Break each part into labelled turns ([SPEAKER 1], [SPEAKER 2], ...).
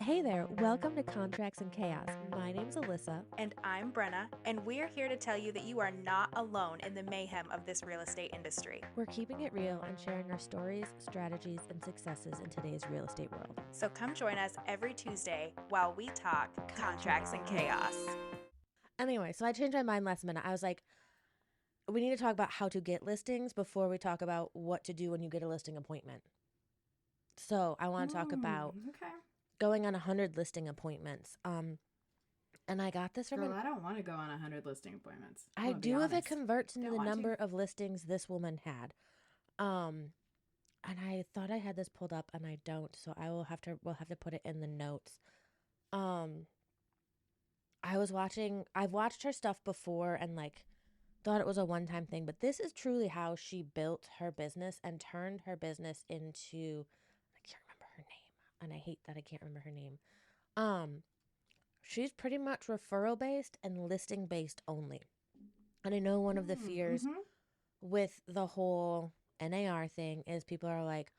[SPEAKER 1] Hey there, welcome to Contracts and Chaos. My name's Alyssa.
[SPEAKER 2] And I'm Brenna, and we're here to tell you that you are not alone in the mayhem of this real estate industry.
[SPEAKER 1] We're keeping it real and sharing our stories, strategies, and successes in today's real estate world.
[SPEAKER 2] So come join us every Tuesday while we talk contracts and chaos.
[SPEAKER 1] Anyway, so I changed my mind last minute. I was like, we need to talk about how to get listings before we talk about what to do when you get a listing appointment. So I want to talk about going on 100 listing appointments. And I got this from
[SPEAKER 3] Girl, I don't want to go on 100 listing appointments.
[SPEAKER 1] I do if it converts into the number of listings this woman had. And I thought I had this pulled up and I don't, so we'll have to put it in the notes. I've watched her stuff before and like thought it was a one-time thing, but this is truly how she built her business and turned her business into, I can't remember her name, and I hate that I can't remember her name. She's pretty much referral based and listing based only. And I know one of the fears with the whole NAR thing is people are like,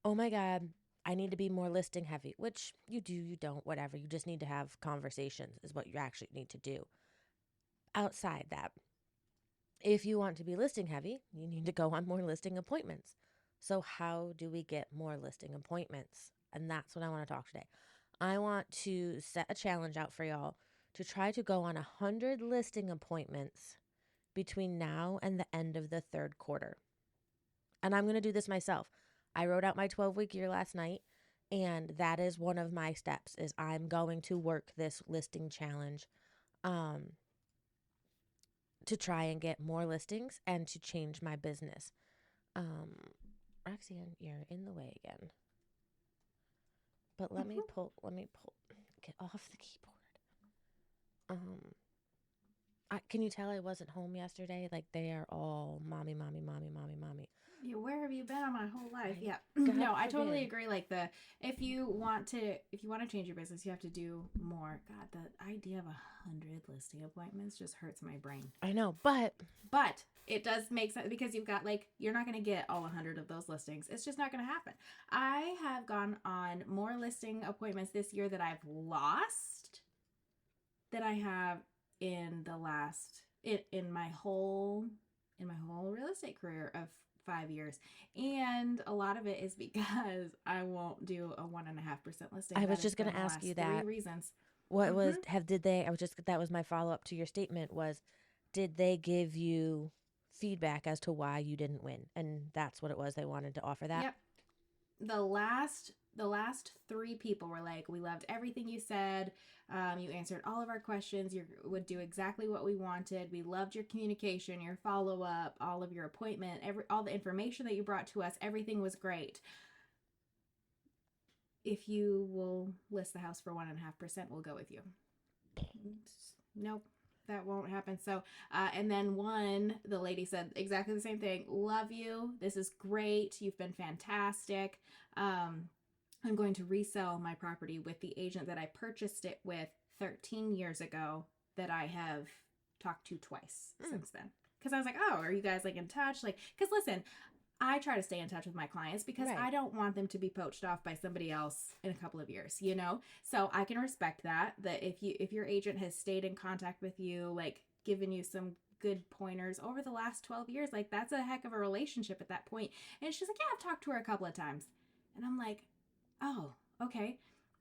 [SPEAKER 1] oh my God, I need to be more listing heavy, which you do, you don't, whatever. You just need to have conversations is what you actually need to do. Outside that, if you want to be listing heavy, you need to go on more listing appointments. So how do we get more listing appointments? And that's what I want to talk today. I want to set a challenge out for y'all to try to go on 100 listing appointments between now and the end of the third quarter. And I'm going to do this myself. I wrote out my 12-week year last night, and that is one of my steps is I'm going to work this listing challenge to try and get more listings and to change my business. Roxanne, you're in the way again. But let me pull, get off the keyboard. Can you tell I wasn't home yesterday? Like they are all mommy.
[SPEAKER 3] Yeah, where have you been all my whole life? Yeah.
[SPEAKER 1] God
[SPEAKER 3] No, I
[SPEAKER 1] forbid.
[SPEAKER 3] totally agree. Like if you want to change your business, you have to do more. God, the idea of 100 listing appointments just hurts my brain.
[SPEAKER 1] I know, but
[SPEAKER 3] it does make sense because you've got you're not going to get all 100 of those listings. It's just not going to happen. I have gone on more listing appointments this year that I've lost than I have in the last in my whole real estate career of 5 years, and a lot of it is because I won't do a 1.5% listing.
[SPEAKER 1] I was just going to ask you that.
[SPEAKER 3] 3 reasons.
[SPEAKER 1] What that was my follow up to your statement was, did they give you feedback as to why you didn't win? And that's what it was. They wanted to offer that.
[SPEAKER 3] Yep. The last 3 people were like, we loved everything you said. You answered all of our questions. You would do exactly what we wanted. We loved your communication, your follow-up, all of your appointment, all the information that you brought to us. Everything was great. If you will list the house for 1.5%, we'll go with you. Nope. That won't happen. So, and then the lady said exactly the same thing. Love you. This is great. You've been fantastic. I'm going to resell my property with the agent that I purchased it with 13 years ago that I have talked to twice since then. Because I was like, oh, are you guys in touch? Because listen, I try to stay in touch with my clients because I don't want them to be poached off by somebody else in a couple of years, So I can respect that if your agent has stayed in contact with you, given you some good pointers over the last 12 years, that's a heck of a relationship at that point. And she's like, yeah, I've talked to her a couple of times. And I'm like, oh, okay.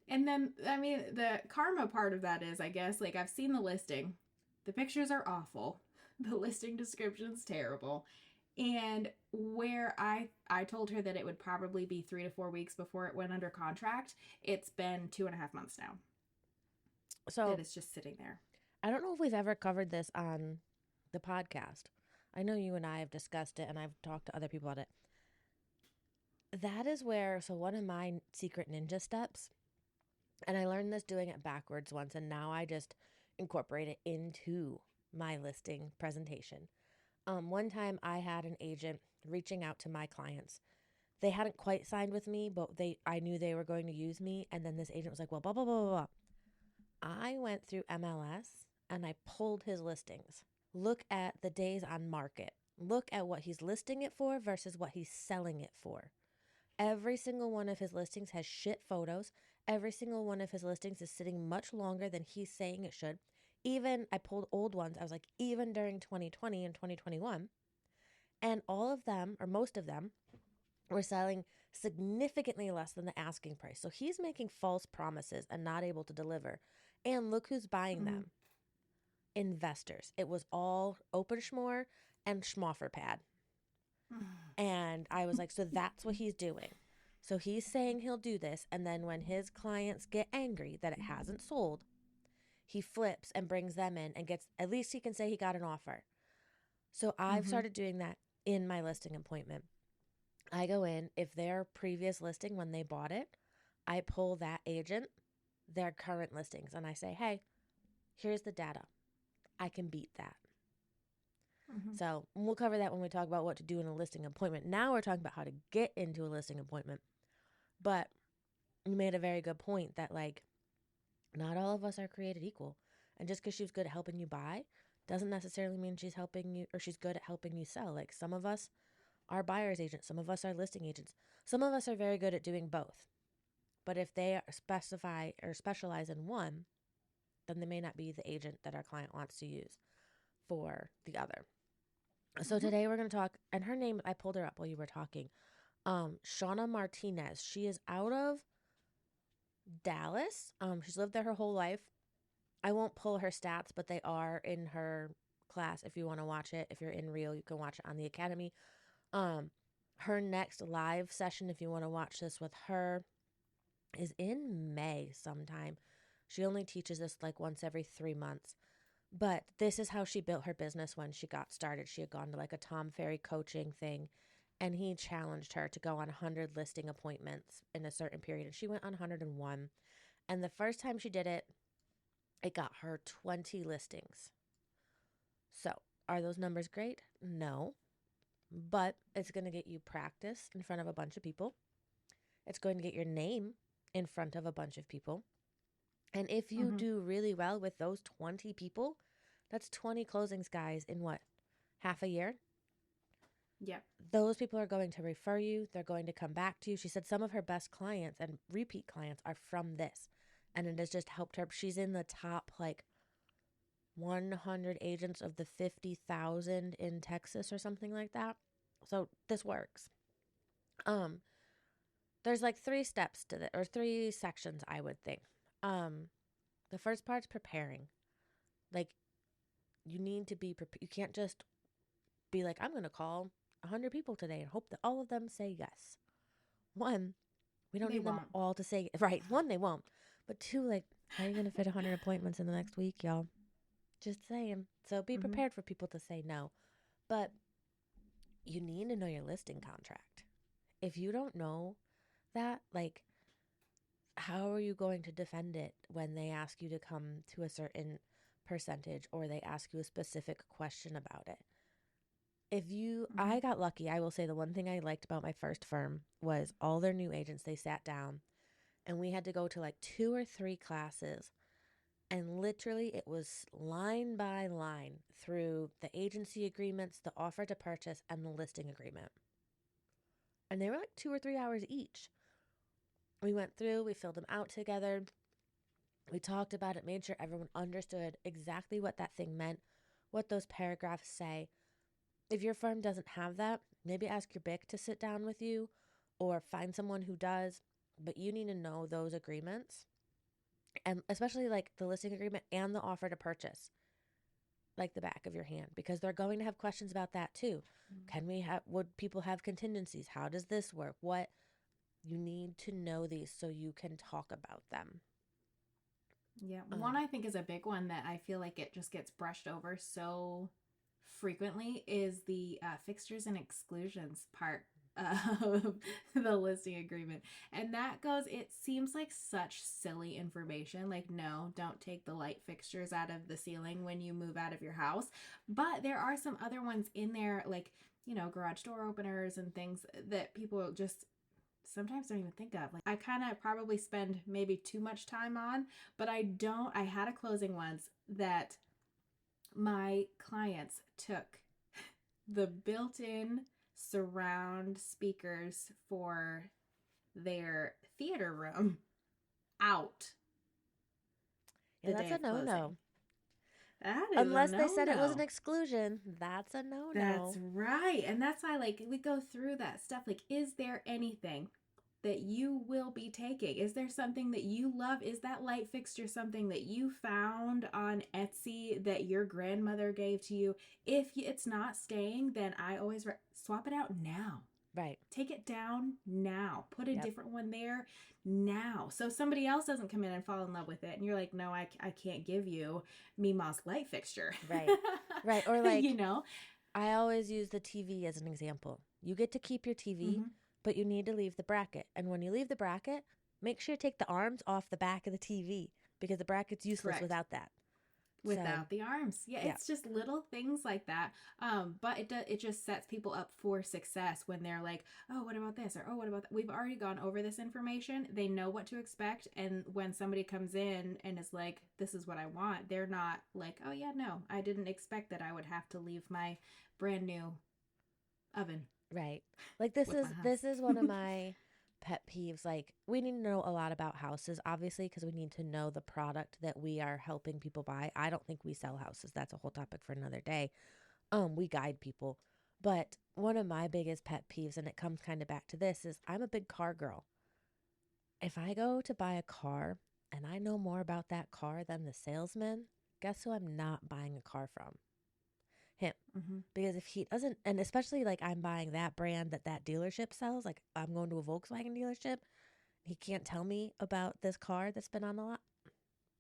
[SPEAKER 3] And then, I mean, the karma part of that is, I guess, I've seen the listing. The pictures are awful. The listing description's terrible. And where I told her that it would probably be 3 to 4 weeks before it went under contract, it's been 2.5 months now. So it's just sitting there.
[SPEAKER 1] I don't know if we've ever covered this on the podcast. I know you and I have discussed it and I've talked to other people about it. That is where, so one of my secret ninja steps, and I learned this doing it backwards once, and now I just incorporate it into my listing presentation. One time I had an agent reaching out to my clients. They hadn't quite signed with me, but I knew they were going to use me. And then this agent was like, well, blah, blah, blah, blah, blah. I went through MLS and I pulled his listings. Look at the days on market. Look at what he's listing it for versus what he's selling it for. Every single one of his listings has shit photos. every single one of his listings is sitting much longer than he's saying it should. Even, I pulled old ones. I was like, even during 2020 and 2021. And all of them, or most of them, were selling significantly less than the asking price. So he's making false promises and not able to deliver. And look who's buying
[SPEAKER 3] Mm-hmm.
[SPEAKER 1] them. Investors. It was all Open Schmore and Schmofferpad. And I was like, so that's what he's doing. So he's saying he'll do this. And then when his clients get angry that it hasn't sold, he flips and brings them in and gets, at least he can say he got an offer. So I've
[SPEAKER 3] Mm-hmm.
[SPEAKER 1] started doing that in my listing appointment. I go in, if their previous listing, when they bought it, I pull that agent, their current listings, and I say, hey, here's the data. I can beat that.
[SPEAKER 3] Mm-hmm.
[SPEAKER 1] So we'll cover that when we talk about what to do in a listing appointment. Now we're talking about how to get into a listing appointment. But you made a very good point that, like, not all of us are created equal. And just because she's good at helping you buy doesn't necessarily mean she's helping you or she's good at helping you sell. Like, some of us are buyer's agents, some of us are listing agents, some of us are very good at doing both. But if they specify or specialize in one, then they may not be the agent that our client wants to use for the other. So
[SPEAKER 3] Mm-hmm.
[SPEAKER 1] today we're going to talk, and her name, I pulled her up while you were talking. Shauna Martinez. She is out of Dallas. She's lived there her whole life. I won't pull her stats, but they are in her class if you want to watch it. If you're in real, you can watch it on the Academy. Her next live session, if you want to watch this with her, is in May sometime. She only teaches this like once every 3 months. But this is how she built her business when she got started. She had gone to like a Tom Ferry coaching thing, and he challenged her to go on 100 listing appointments in a certain period. And she went on 101. And the first time she did it, it got her 20 listings. So, are those numbers great? No. But it's going to get you practice in front of a bunch of people. It's going to get your name in front of a bunch of people. And if you
[SPEAKER 3] Mm-hmm.
[SPEAKER 1] do really well with those 20 people, that's 20 closings, guys, in what? Half a year?
[SPEAKER 3] Yep.
[SPEAKER 1] Those people are going to refer you. They're going to come back to you. She said some of her best clients and repeat clients are from this. And it has just helped her. She's in the top like 100 agents of the 50,000 in Texas or something like that. So this works. There's like 3 steps to it, or 3 sections, I would think. The first part's preparing. Like, you need to be prepared. You can't just be like, I'm going to call 100 people today and hope that all of them say yes. One, we don't
[SPEAKER 3] They
[SPEAKER 1] need them
[SPEAKER 3] won't.
[SPEAKER 1] all to say, right. One, they won't. But 2, like, how are you going to fit 100 appointments in the next week, y'all? Just saying. So be
[SPEAKER 3] Mm-hmm.
[SPEAKER 1] prepared for people to say no. But you need to know your listing contract. If you don't know that, like, how are you going to defend it when they ask you to come to a certain percentage or they ask you a specific question about it?
[SPEAKER 3] Mm-hmm.
[SPEAKER 1] I got lucky. I will say the one thing I liked about my first firm was all their new agents, they sat down and we had to go to like 2 or 3 classes. And literally it was line by line through the agency agreements, the offer to purchase, and the listing agreement. And they were like 2 or 3 hours each. We went through, we filled them out together. We talked about it, made sure everyone understood exactly what that thing meant, what those paragraphs say. If your firm doesn't have that, maybe ask your BIC to sit down with you or find someone who does. But you need to know those agreements, and especially like the listing agreement and the offer to purchase, like the back of your hand, because they're going to have questions about that too. Would people have contingencies? How does this work? What you need to know these so you can talk about them.
[SPEAKER 3] Yeah. One
[SPEAKER 1] Um,
[SPEAKER 3] I think is a big one that I feel like it just gets brushed over so frequently is the fixtures and exclusions part of the listing agreement. And that goes, it seems like such silly information. Like, no, don't take the light fixtures out of the ceiling when you move out of your house. But there are some other ones in there, like, garage door openers and things that people just sometimes don't even think of. Like, I kind of probably spend maybe too much time on, but I had a closing once that my clients took the built-in surround speakers for their theater room out
[SPEAKER 1] Yeah,
[SPEAKER 3] the
[SPEAKER 1] that's
[SPEAKER 3] day
[SPEAKER 1] a
[SPEAKER 3] of closing.
[SPEAKER 1] no-no.
[SPEAKER 3] That is
[SPEAKER 1] Unless
[SPEAKER 3] a
[SPEAKER 1] they said it was an
[SPEAKER 3] no-no.
[SPEAKER 1] exclusion, that's a no-no.
[SPEAKER 3] That's right. And that's why, like, we go through that stuff. Like, is there anything that you will be taking? Is there something that you love? Is that light fixture something that you found on Etsy that your grandmother gave to you? If it's not staying, then I always swap it out now.
[SPEAKER 1] Right.
[SPEAKER 3] Take it down now. Put a
[SPEAKER 1] Yep.
[SPEAKER 3] different one there now. So somebody else doesn't come in and fall in love with it. And you're like, no, I can't give you Mima's light fixture.
[SPEAKER 1] Right. Right. Or like,
[SPEAKER 3] you know?
[SPEAKER 1] I always use the TV as an example. You get to keep your TV, but you need to leave the bracket. And when you leave the bracket, make sure you take the arms off the back of the TV because the bracket's useless
[SPEAKER 3] Correct.
[SPEAKER 1] without that.
[SPEAKER 3] Without the arms. Yeah, it's just little things like that. But it just sets people up for success when they're like, oh, what about this? Or, oh, what about that? We've already gone over this information. They know what to expect. And when somebody comes in and is like, this is what I want, they're not like, oh, yeah, no, I didn't expect that I would have to leave my brand new oven.
[SPEAKER 1] Right. Like this is one of my pet peeves. Like we need to know a lot about houses, obviously, because we need to know the product that we are helping people buy. I don't think we sell houses. That's a whole topic for another day. We guide people. But one of my biggest pet peeves, and it comes kind of back to this, is I'm a big car girl. If I go to buy a car and I know more about that car than the salesman, guess who I'm not buying a car from? Him. Because if he doesn't, and especially like I'm buying that brand that dealership sells, like I'm going to a Volkswagen dealership, he can't tell me about this car that's been on the lot,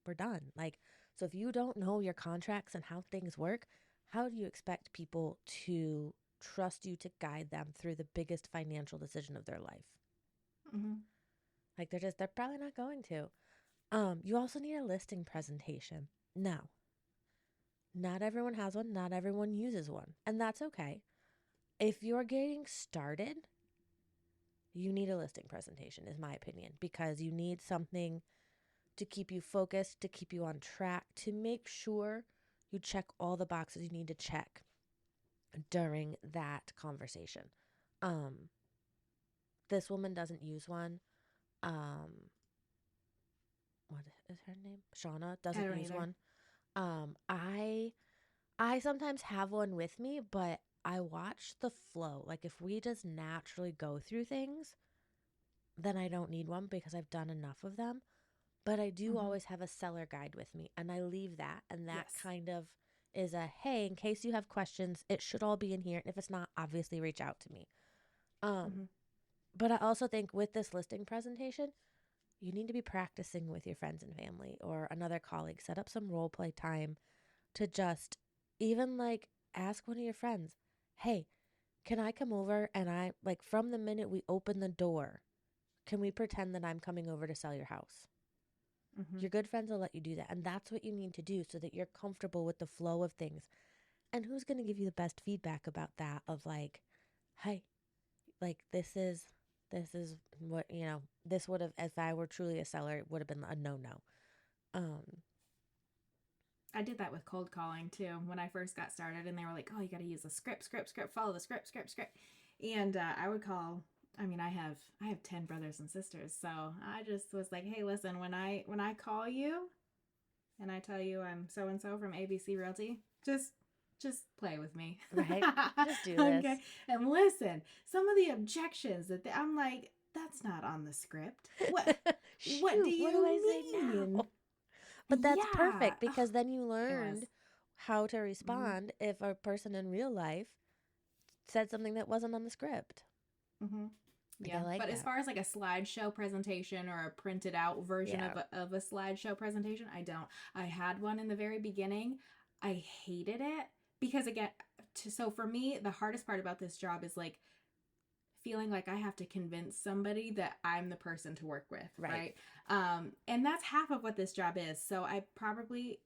[SPEAKER 1] we're done. Like, so if you don't know your contracts and how things work, how do you expect people to trust you to guide them through the biggest financial decision of their life? Like they're probably not going to. You also need a listing presentation. Now, not everyone has one, not everyone uses one, and that's okay. If you're getting started, you need a listing presentation, is my opinion, because you need something to keep you focused, to keep you on track, to make sure you check all the boxes you need to check during that conversation. This woman doesn't use one. What is her name? Shauna doesn't use one. I sometimes have one with me, but I watch the flow. Like if we just naturally go through things, then I don't need one because I've done enough of them. But I do always have a seller guide with me, and I leave that. And that kind of is a, hey, in case you have questions, it should all be in here. And if it's not, obviously reach out to me. But I also think with this listing presentation, you need to be practicing with your friends and family or another colleague. Set up some role play time to just even like ask one of your friends, hey, can I come over and I like from the minute we open the door, can we pretend that I'm coming over to sell your house? Your good friends will let you do that. And that's what you need to do so that you're comfortable with the flow of things. And who's going to give you the best feedback about that of like, hey, like this is what, this would have, if I were truly a seller, it would have been a no-no.
[SPEAKER 3] I did that with cold calling too when I first got started, and they were like, oh, you got to use the script, follow the script. And I would call, I mean, I have 10 brothers and sisters. So I just was like, hey, listen, when I call you and I tell you I'm so-and-so from ABC Realty, just play with me.
[SPEAKER 1] Right. Just do this. Okay.
[SPEAKER 3] And listen, some of the objections that I'm like, that's not on the script. What?
[SPEAKER 1] Shoot,
[SPEAKER 3] what do I say now?
[SPEAKER 1] But that's perfect because then you learned how to respond if a person in real life said something that wasn't on the script.
[SPEAKER 3] Yeah, but as far as like a slideshow presentation or a printed out version of a slideshow presentation, I don't. I had one in the very beginning. I hated it because again, so for me, the hardest part about this job is like feeling like I have to convince somebody that I'm the person to work with, right? And that's half of what this job is. So I probably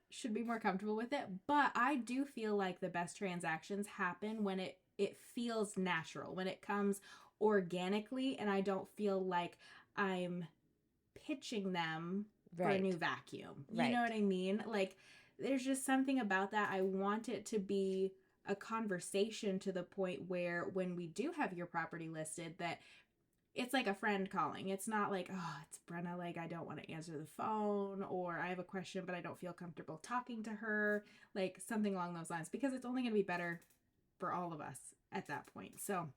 [SPEAKER 3] should be more comfortable with it, but I do feel like the best transactions happen when it feels natural, when it comes organically, and I don't feel like I'm pitching them for a new vacuum. You know what I mean? Like there's just something about that. I want it to be a conversation to the point where when we do have your property listed, that it's like a friend calling. It's not like, oh, it's Brenna, like I don't want to answer the phone, or I have a question but I don't feel comfortable talking to her, like something along those lines, because it's only going to be better for all of us at that point. So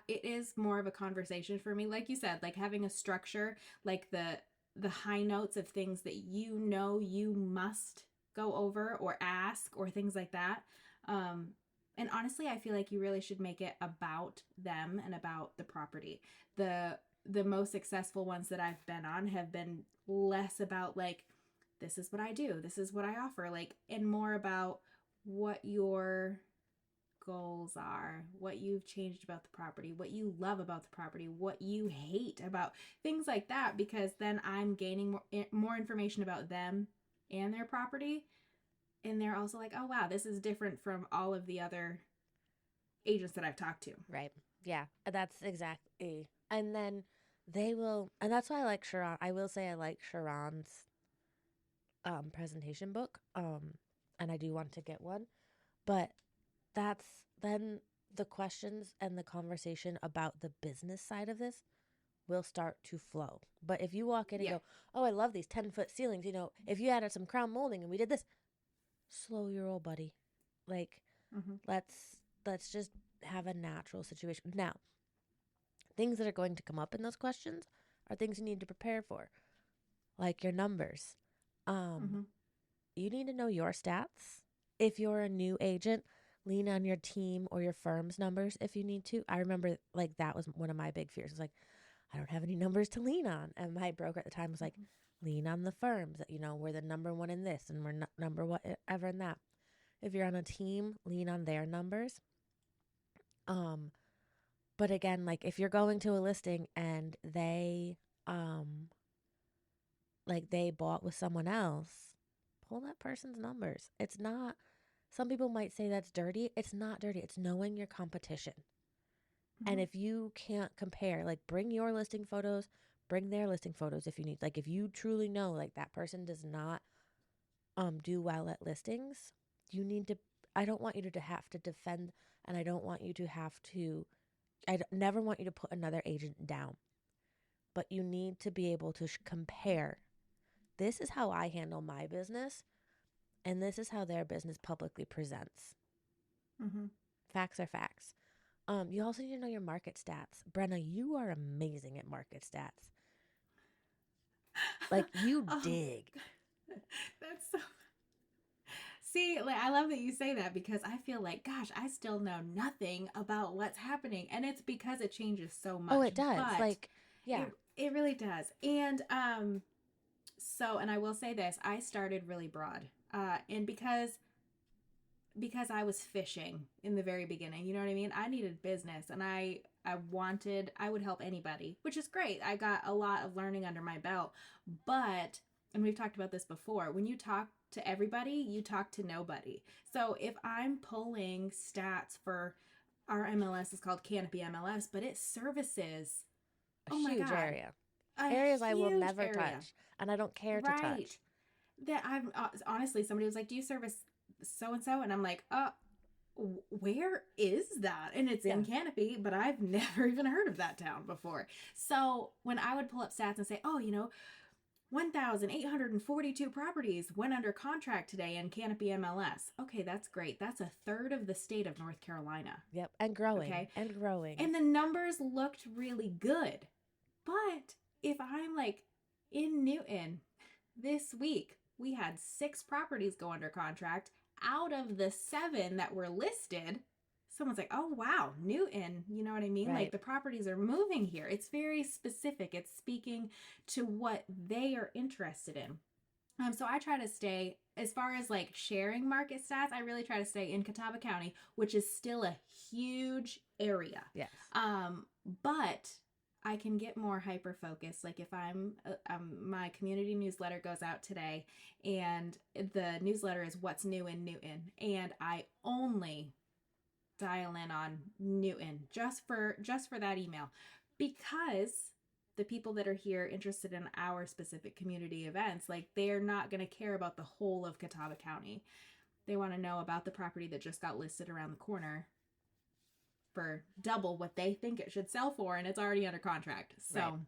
[SPEAKER 3] it is more of a conversation for me, like you said, like having a structure, like the high notes of things that you must go over or ask or things like that. And honestly, I feel like you really should make it about them and about the property. The most successful ones that I've been on have been less about like, this is what I do, this is what I offer, like, and more about what your goals are, what you've changed about the property, what you love about the property, what you hate about things like that, because then I'm gaining more information about them and their property, and they're also like, oh wow, this is different from all of the other agents that I've talked to.
[SPEAKER 1] Right. Yeah. That's exactly. And then they will, and that's why I like Sharon. I will say I like Sharon's presentation book. And I do want to get one. But that's then the questions and the conversation about the business side of this will start to flow. But if you walk in and go, oh, I love these 10-foot ceilings, if you added some crown molding and we did this, slow your roll, buddy. Like, let's just have a natural situation. Now, things that are going to come up in those questions are things you need to prepare for, like your numbers. You need to know your stats. If you're a new agent, lean on your team or your firm's numbers if you need to. I remember like that was one of my big fears. It was like, I don't have any numbers to lean on. And my broker at the time was like, lean on the firms that, we're the number one in this and we're number whatever in that. If you're on a team, lean on their numbers. But again, like if you're going to a listing and they they bought with someone else, pull that person's numbers. It's not, some people might say that's dirty. It's not dirty. It's knowing your competition. And if you can't compare, like bring your listing photos, bring their listing photos if you need. Like if you truly know like that person does not do well at listings, you need to, I don't want you to have to defend, and I don't want you to have to, never want you to put another agent down. But you need to be able to compare. This is how I handle my business, and this is how their business publicly presents. Facts are facts. You also need to know your market stats. Brenna, you are amazing at market stats. Like you dig.
[SPEAKER 3] That's so. See, like I love that you say that, because I feel like, gosh, I still know nothing about what's happening, and it's because it changes so much.
[SPEAKER 1] Oh, it does.
[SPEAKER 3] But
[SPEAKER 1] like, yeah,
[SPEAKER 3] it really does. And so, and I will say this: I started really broad, and because I was fishing in the very beginning, you know what I mean? I needed business, and I would help anybody, which is great. I got a lot of learning under my belt, but, and we've talked about this before, when you talk to everybody, you talk to nobody. So if I'm pulling stats for, our MLS is called Canopy MLS, but it services
[SPEAKER 1] a huge area. Areas I will never touch, and I don't care to touch.
[SPEAKER 3] That I'm honestly, somebody was like, do you service so-and-so? And I'm like, where is that? And it's in Canopy, but I've never even heard of that town before. So when I would pull up stats and say, 1,842 properties went under contract today in Canopy MLS. Okay, that's great. That's a third of the state of North Carolina.
[SPEAKER 1] Yep, and growing. Okay? And growing.
[SPEAKER 3] And the numbers looked really good. But if I'm like in Newton this week, we had 6 properties go under contract. Out of the 7 that were listed, someone's like, oh, wow, Newton, you know what I mean? Right. Like the properties are moving here. It's very specific. It's speaking to what they are interested in. So I try to stay, as far as like sharing market stats, I really try to stay in Catawba County, which is still a huge area.
[SPEAKER 1] Yes.
[SPEAKER 3] But I can get more hyper-focused. Like if I'm, my community newsletter goes out today, and the newsletter is what's new in Newton. And I only dial in on Newton just for that email, because the people that are here interested in our specific community events, like they're not going to care about the whole of Catawba County. They want to know about the property that just got listed around the corner for double what they think it should sell for, and it's already under contract. So
[SPEAKER 1] Right.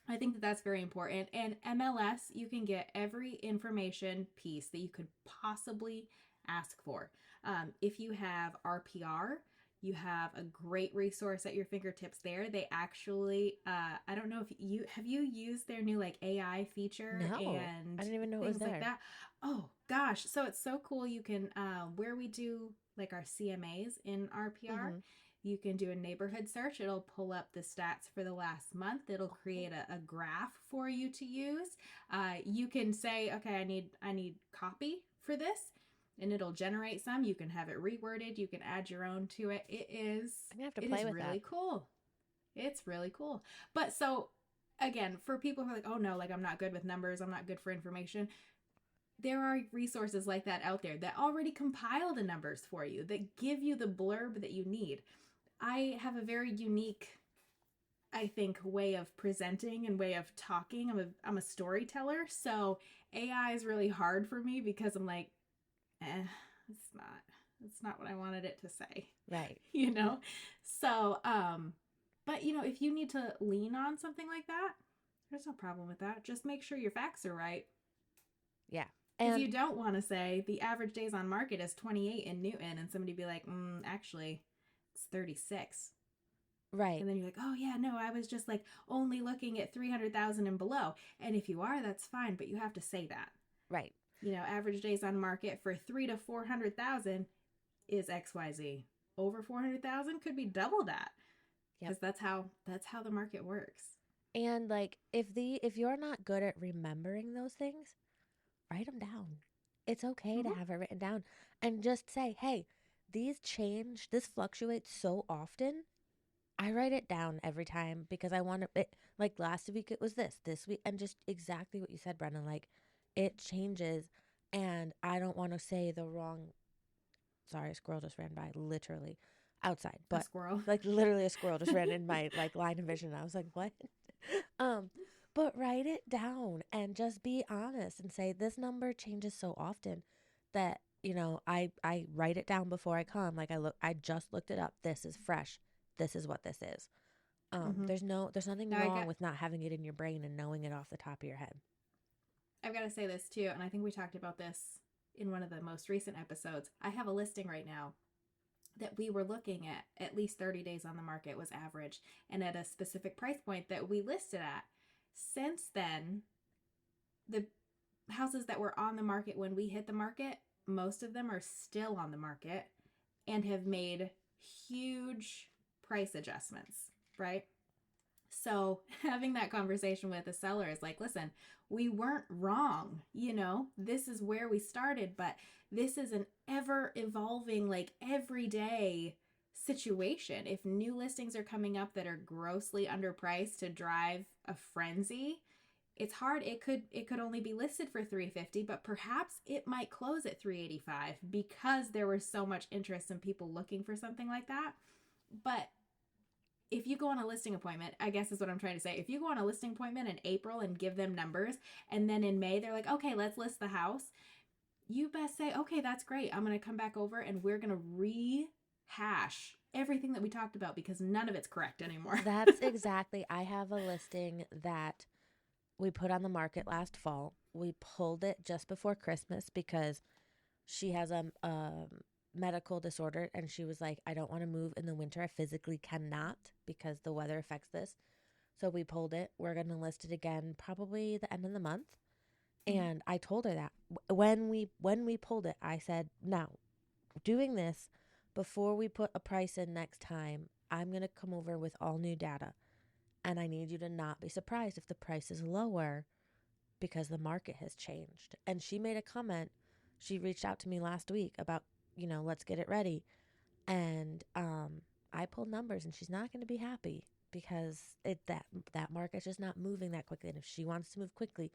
[SPEAKER 3] I think that that's very important. And MLS, you can get every information piece that you could possibly ask for. If you have RPR, you have a great resource at your fingertips there. They actually, I don't know if you used their new like AI feature
[SPEAKER 1] No,
[SPEAKER 3] and
[SPEAKER 1] I didn't even know it was
[SPEAKER 3] things like
[SPEAKER 1] there.
[SPEAKER 3] that. Oh gosh, so it's so cool. You can where we do like our CMAs in RPR.
[SPEAKER 1] Mhm.
[SPEAKER 3] You can do a neighborhood search. It'll pull up the stats for the last month. It'll create a graph for you to use. You can say, okay, I need copy for this, and it'll generate some. You can have it reworded. You can add your own to it.
[SPEAKER 1] I'm gonna have to
[SPEAKER 3] It
[SPEAKER 1] play
[SPEAKER 3] is
[SPEAKER 1] with
[SPEAKER 3] really
[SPEAKER 1] that.
[SPEAKER 3] cool. It's really cool. But so again, for people who are like, oh no, like I'm not good with numbers, I'm not good for information, there are resources like that out there that already compile the numbers for you, that give you the blurb that you need. I have a very unique, I think, way of presenting and way of talking. I'm a storyteller, so AI is really hard for me because I'm like, it's not what I wanted it to say,
[SPEAKER 1] Right.
[SPEAKER 3] you know. So, but you know, if you need to lean on something like that, there's no problem with that. Just make sure your facts are right.
[SPEAKER 1] Yeah.
[SPEAKER 3] Because
[SPEAKER 1] And
[SPEAKER 3] you don't want to say the average days on market is 28 in Newton, and somebody be like, actually, it's 36.
[SPEAKER 1] right.
[SPEAKER 3] And then you're like, oh yeah, no, I was just like only looking at 300,000 and below. And if you are, that's fine, but you have to say that.
[SPEAKER 1] Right.
[SPEAKER 3] You know, average days on market for 3 to 400,000 is XYZ. Over 400,000 could be double that.
[SPEAKER 1] Yep.
[SPEAKER 3] Because that's how the market works.
[SPEAKER 1] And like if you're not good at remembering those things, write them down. It's okay to
[SPEAKER 3] Mm-hmm.
[SPEAKER 1] have it written down and just say, "Hey, these change, this fluctuates so often. I write it down every time because I want it like last week it was this week and just exactly what you said, Brenna, like it changes and I don't want to say the wrong sorry, a squirrel just ran by literally outside,
[SPEAKER 3] A
[SPEAKER 1] but
[SPEAKER 3] squirrel.
[SPEAKER 1] like literally a squirrel just ran in my like line of vision. I was like, "What?" um but write it down and just be honest and say this number changes so often that I write it down before I come. Like I just looked it up. This is fresh. This is what this is.
[SPEAKER 3] Mm-hmm.
[SPEAKER 1] There's nothing
[SPEAKER 3] Now
[SPEAKER 1] wrong with not having it in your brain and knowing it off the top of your head.
[SPEAKER 3] I've got to say this too, and I think we talked about this in one of the most recent episodes. I have a listing right now that we were looking at least 30 days on the market was average, and at a specific price point that we listed at. Since then, the houses that were on the market when we hit the market, most of them are still on the market and have made huge price adjustments, right? So having that conversation with the seller is like, listen, we weren't wrong. You know, this is where we started, but this is an ever evolving, like everyday situation. If new listings are coming up that are grossly underpriced to drive a frenzy, it's hard. It could only be listed for 350, but perhaps it might close at 385 because there was so much interest in people looking for something like that. But if you go on a listing appointment, I guess is what I'm trying to say. If you go on a listing appointment in April and give them numbers, and then in May they're like, okay, let's list the house, you best say, okay, that's great. I'm going to come back over and we're going to rehash everything that we talked about because none of it's correct anymore.
[SPEAKER 1] That's exactly. I have a listing that we put on the market last fall. We pulled it just before Christmas because she has a medical disorder and she was like, I don't want to move in the winter. I physically cannot because the weather affects this. So we pulled it. We're going to list it again probably the end of the month. And I told her that when we pulled it, I said, now doing this before we put a price in next time, I'm going to come over with all new data. And I need you to not be surprised if the price is lower because the market has changed. And she made a comment. She reached out to me last week about, let's get it ready. And I pulled numbers and she's not going to be happy because that market's just not moving that quickly. And if she wants to move quickly,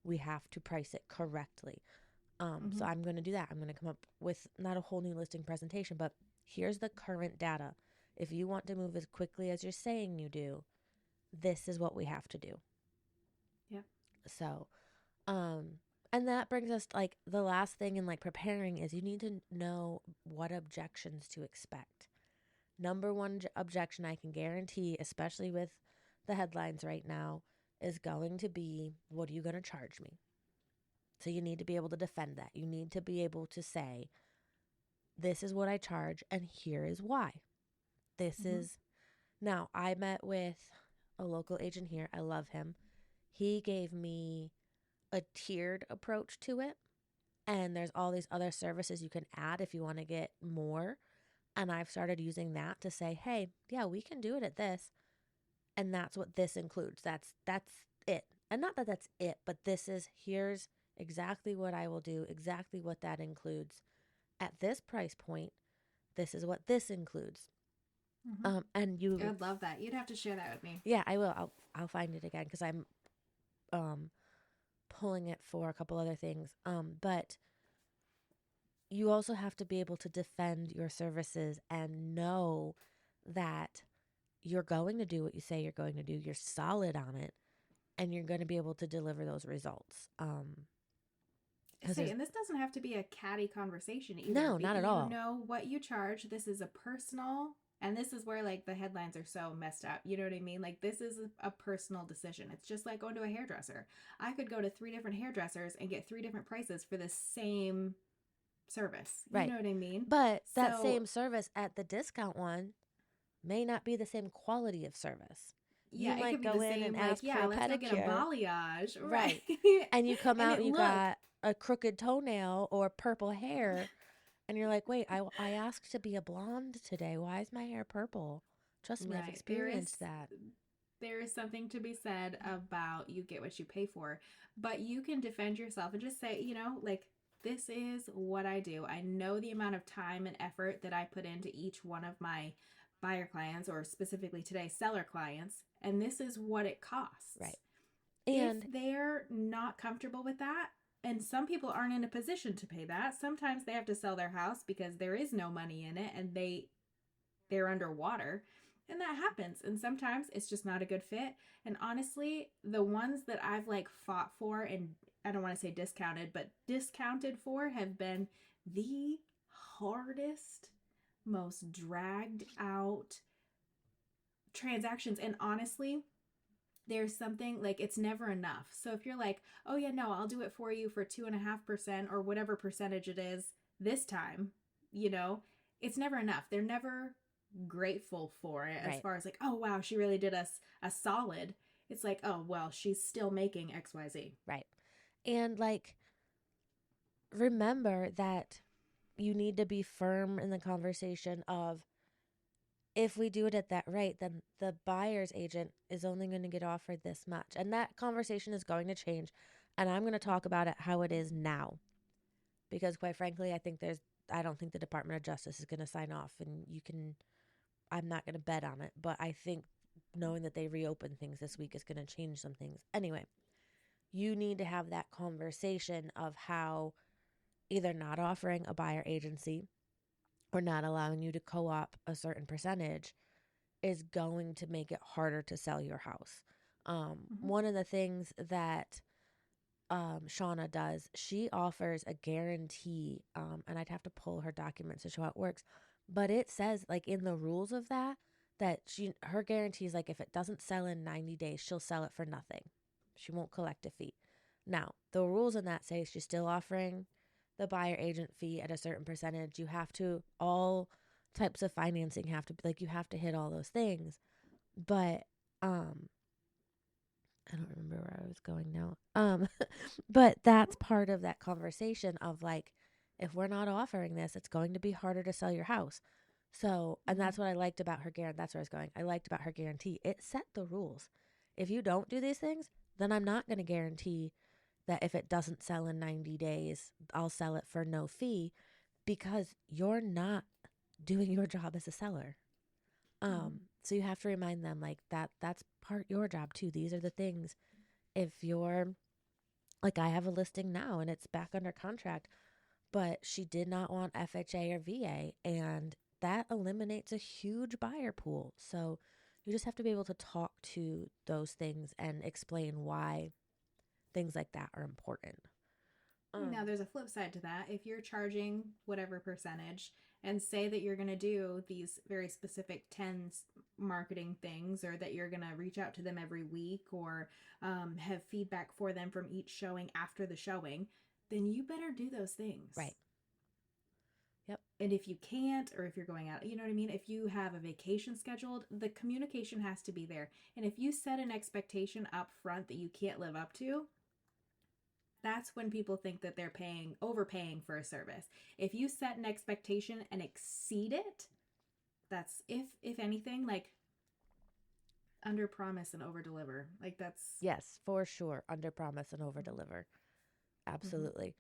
[SPEAKER 1] we have to price it correctly. So I'm going to do that. I'm going to come up with not a whole new listing presentation, but here's the current data. If you want to move as quickly as you're saying you do, this is what we have to do.
[SPEAKER 3] Yeah.
[SPEAKER 1] So, and that brings us like the last thing in like preparing is you need to know what objections to expect. number one objection I can guarantee, especially with the headlines right now, is going to be, what are you going to charge me? So you need to be able to defend that. You need to be able to say, this is what I charge and here is why. This is, now I met with a local agent here. I love him. He gave me a tiered approach to it. And there's all these other services you can add if you want to get more. And I've started using that to say, hey, yeah, we can do it at this. And that's what this includes. That's it. And not that that's it, but here's exactly what I will do, exactly what that includes. At this price point, this is what this includes. And you,
[SPEAKER 3] I'd love that. You'd have to share that with me.
[SPEAKER 1] yeah, I will. I'll find it again because I'm pulling it for a couple other things. But you also have to be able to defend your services and know that you're going to do what you say you're going to do. You're solid on it, and you're going to be able to deliver those results.
[SPEAKER 3] And this doesn't have to be a catty conversation either.
[SPEAKER 1] No, not at all.
[SPEAKER 3] You know what you charge. This is a personal, and this is where like the headlines are so messed up. You know what I mean? Like this is a personal decision. It's just like going to a hairdresser. I could go to 3 different hairdressers and get 3 different prices for the same service. You know what I mean?
[SPEAKER 1] But that same service at the discount one may not be the same quality of service.
[SPEAKER 3] Yeah,
[SPEAKER 1] you might go in and ask for a
[SPEAKER 3] let's
[SPEAKER 1] pedicure.
[SPEAKER 3] Go get a balayage.
[SPEAKER 1] Right. And you come out and you got a crooked toenail or purple hair. And you're like, wait, I asked to be a blonde today. Why is my hair purple? Trust me, I've experienced that.
[SPEAKER 3] There is something to be said about you get what you pay for. But you can defend yourself and just say, like, this is what I do. I know the amount of time and effort that I put into each one of my buyer clients, or specifically today, seller clients, and this is what it costs.
[SPEAKER 1] Right. And
[SPEAKER 3] if they're not comfortable with that, and some people aren't in a position to pay that, sometimes they have to sell their house because there is no money in it and they're underwater. And that happens. And sometimes it's just not a good fit. And honestly, the ones that I've like fought for, and I don't want to say discounted, but discounted for, have been the hardest, most dragged out transactions. And honestly, there's something like, it's never enough. So if you're like, oh yeah, no, I'll do it for you for 2.5% or whatever percentage it is this time, it's never enough. They're never grateful for it. As far as like, oh wow, she really did us a solid. It's like, oh well, she's still making XYZ.
[SPEAKER 1] Right. And like, remember that you need to be firm in the conversation of, if we do it at that rate, then the buyer's agent is only going to get offered this much. And that conversation is going to change. And I'm going to talk about it how it is now. Because quite frankly, I don't think the Department of Justice is going to sign off. And I'm not going to bet on it. But I think knowing that they reopen things this week is going to change some things. Anyway, you need to have that conversation of how either not offering a buyer agency or not allowing you to co-op a certain percentage is going to make it harder to sell your house. One of the things that Shauna does, she offers a guarantee, and I'd have to pull her documents to show how it works, but it says like in the rules of that her guarantee is like, if it doesn't sell in 90 days, she'll sell it for nothing. She won't collect a fee. Now, the rules in that say she's still offering the buyer agent fee at a certain percentage. You have to, all types of financing have to, like, you have to hit all those things. But I don't remember where I was going now. But that's part of that conversation of like, if we're not offering this, it's going to be harder to sell your house. So, and that's what I liked about her guarantee. That's where I was going. I liked about her guarantee. It set the rules. If you don't do these things, then I'm not going to guarantee that if it doesn't sell in 90 days, I'll sell it for no fee, because you're not doing your job as a seller. So you have to remind them like that's part your job too. These are the things. If you're like, I have a listing now and it's back under contract, but she did not want FHA or VA, and that eliminates a huge buyer pool. So you just have to be able to talk to those things and explain why things like that are important.
[SPEAKER 3] Now, there's a flip side to that. If you're charging whatever percentage and say that you're going to do these very specific 10 marketing things, or that you're going to reach out to them every week, or have feedback for them from each showing after the showing, then you better do those things.
[SPEAKER 1] Right. Yep.
[SPEAKER 3] And if you can't, or if you're going out, you know what I mean? If you have a vacation scheduled, the communication has to be there. And if you set an expectation up front that you can't live up to, that's when people think that they're overpaying for a service. If you set an expectation and exceed it, that's, if anything, like, under promise and over deliver. Like, that's...
[SPEAKER 1] Yes, for sure. Under promise and over deliver. Absolutely.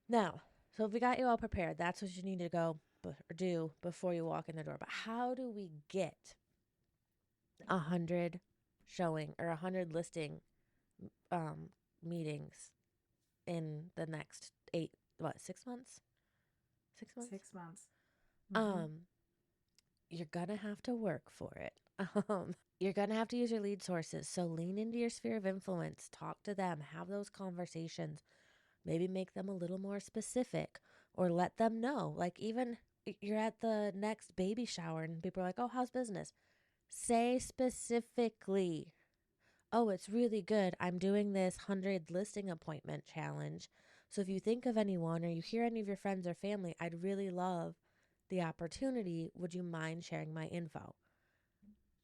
[SPEAKER 1] Now, so if we got you all prepared, that's what you need to go do before you walk in the door. But how do we get 100 showing or 100 listing meetings in the next 6 months? 6 months?
[SPEAKER 3] 6 months.
[SPEAKER 1] You're gonna have to work for it. You're gonna have to use your lead sources. So lean into your sphere of influence, talk to them, have those conversations, maybe make them a little more specific, or let them know. Like, even you're at the next baby shower and people are like, oh, how's business? Say specifically, oh, it's really good. I'm doing this 100 listing appointment challenge. So if you think of anyone or you hear any of your friends or family, I'd really love the opportunity. Would you mind sharing my info?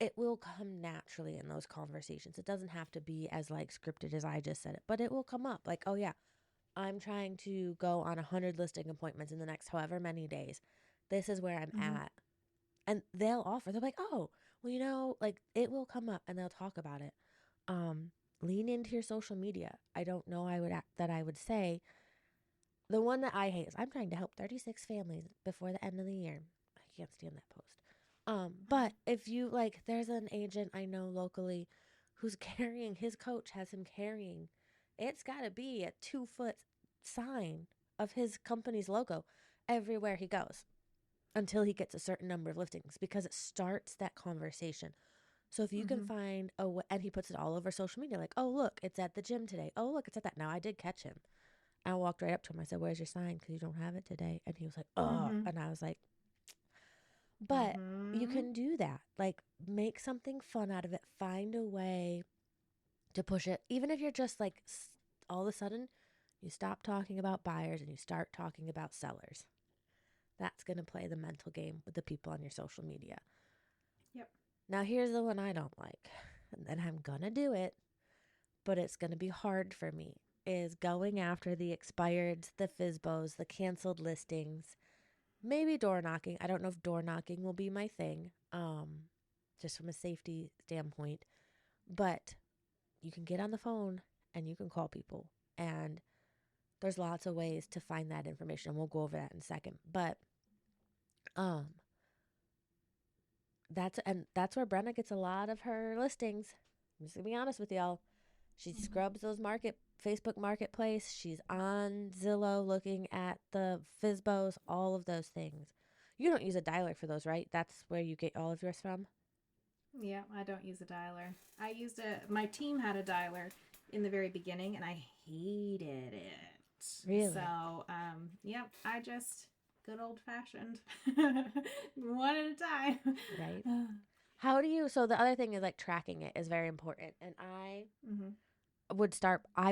[SPEAKER 1] It will come naturally in those conversations. It doesn't have to be as like scripted as I just said it, but it will come up like, oh yeah, I'm trying to go on 100 listing appointments in the next however many days. This is where I'm at. And they'll offer. They're like, oh, well, like, it will come up, and they'll talk about it. Lean into your social media. I don't know I would say. The one that I hate is I'm trying to help 36 families before the end of the year. I can't stand that post. But if you, like, there's an agent I know locally who's carrying, his coach has him carrying, it's got to be a 2-foot sign of his company's logo everywhere he goes until he gets a certain number of listings, because it starts that conversation. So if you can find and he puts it all over social media, like, oh, look, it's at the gym today. Oh, look, it's at that. Now, I did catch him. I walked right up to him. I said, where's your sign? Because you don't have it today. And he was like, oh. And I was like, but you can do that. Like, make something fun out of it. Find a way to push it. Even if you're just like, all of a sudden, you stop talking about buyers and you start talking about sellers. That's going to play the mental game with the people on your social media.
[SPEAKER 3] Yep.
[SPEAKER 1] Now, here's the one I don't like, and I'm going to do it, but it's going to be hard for me, is going after the expireds, the FSBOs, the canceled listings, maybe door knocking. I don't know if door knocking will be my thing, just from a safety standpoint, but you can get on the phone and you can call people, and there's lots of ways to find that information, and we'll go over that in a second. But that's where Brenna gets a lot of her listings. I'm just gonna be honest with y'all. She scrubs those Facebook Marketplace. She's on Zillow looking at the FSBOs, all of those things. You don't use a dialer for those, right? That's where you get all of yours from?
[SPEAKER 3] Yeah, I don't use a dialer. My team had a dialer in the very beginning, and I hated it.
[SPEAKER 1] Really?
[SPEAKER 3] So, yep, I just, good old fashioned, one at a time.
[SPEAKER 1] Right. So the other thing is, like, tracking it is very important. And I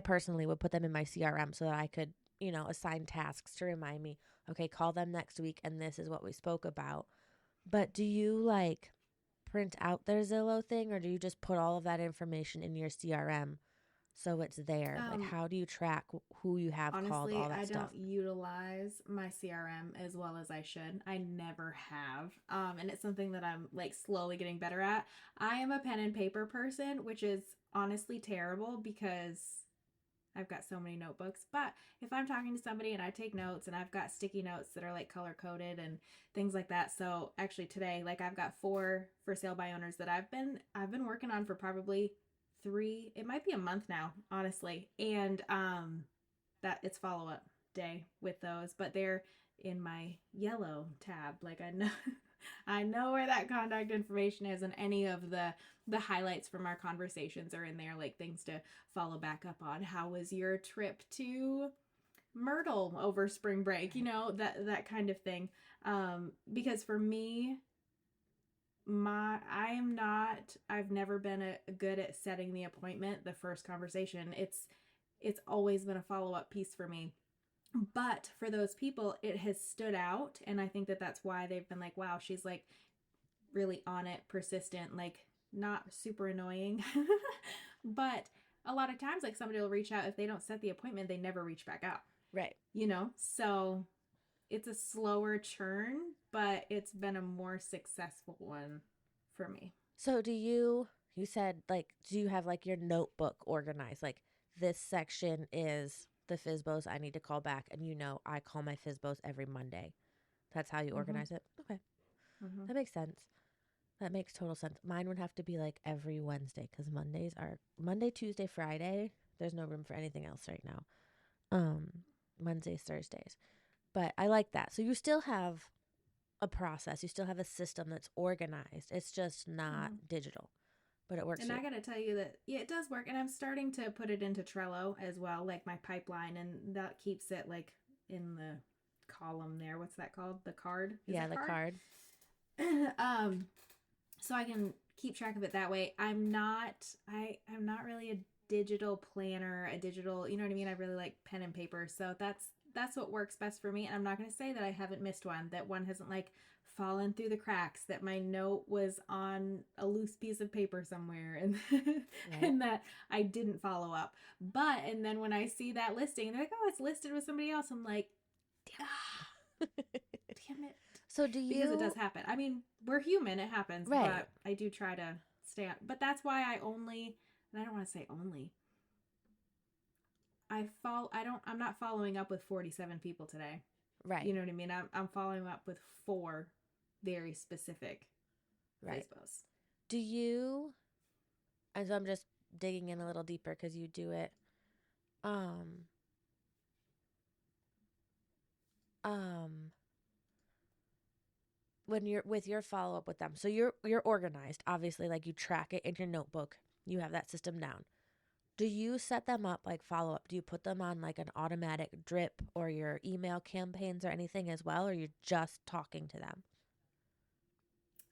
[SPEAKER 1] personally would put them in my CRM so that I could, assign tasks to remind me, okay, call them next week and this is what we spoke about. But do you, like, print out their Zillow thing, or do you just put all of that information in your CRM so it's there? Like, how do you track who you have
[SPEAKER 3] honestly,
[SPEAKER 1] called, all that stuff?
[SPEAKER 3] I don't utilize my CRM as well as I should. I never have. And it's something that I'm, like, slowly getting better at. I am a pen and paper person, which is honestly terrible because I've got so many notebooks. But if I'm talking to somebody and I take notes, and I've got sticky notes that are, like, color coded and things like that. So actually today, like, I've got 4 for sale by owners that I've been working on for probably 3, it might be a month now, honestly. And that it's follow-up day with those, but they're in my yellow tab. Like, I know where that contact information is, and any of the highlights from our conversations are in there, like things to follow back up on. How was your trip to Myrtle over spring break, that kind of thing. Because for me, I've never been good at setting the appointment, the first conversation. It's always been a follow-up piece for me. But for those people, it has stood out. And I think that that's why they've been like, wow, she's like really on it, persistent, like not super annoying. But a lot of times, like somebody will reach out. If they don't set the appointment, they never reach back out.
[SPEAKER 1] Right.
[SPEAKER 3] So it's a slower churn, but it's been a more successful one for me.
[SPEAKER 1] So you said, like, do you have like your notebook organized? Like, this section is the FSBOs I need to call back. And I call my FSBOs every Monday. That's how you organize it? Okay. That makes sense. That makes total sense. Mine would have to be like every Wednesday because Mondays are Monday, Tuesday, Friday. There's no room for anything else right now. Wednesdays, Thursdays. But I like that. So you still have a process. You still have a system that's organized. It's just not digital, but it works.
[SPEAKER 3] And I got to tell you that, yeah, it does work. And I'm starting to put it into Trello as well, like my pipeline. And that keeps it like in the column there. What's that called? The card?
[SPEAKER 1] Yeah, the card.
[SPEAKER 3] So I can keep track of it that way. I'm not really a digital planner, a digital, you know what I mean? I really like pen and paper. So that's what works best for me. And I'm not going to say that I haven't missed one, that one hasn't like fallen through the cracks, that my note was on a loose piece of paper somewhere and and that I didn't follow up. And then when I see that listing, they're like, oh, it's listed with somebody else. I'm like, damn it.
[SPEAKER 1] So do you?
[SPEAKER 3] Because it does happen. I mean, we're human. It happens.
[SPEAKER 1] Right.
[SPEAKER 3] But I do try to stay on. But that's why I only, and I don't want to say only, I'm not following up with 47 people today.
[SPEAKER 1] Right.
[SPEAKER 3] You know what I mean? I'm following up with 4 very specific FSBOs.
[SPEAKER 1] Do you, and so I'm just digging in a little deeper because you do it, when you're with your follow-up with them. So you're organized, obviously, like you track it in your notebook. You have that system down. Do you set them up like follow-up? Do you put them on like an automatic drip or your email campaigns or anything as well, or you're just talking to them?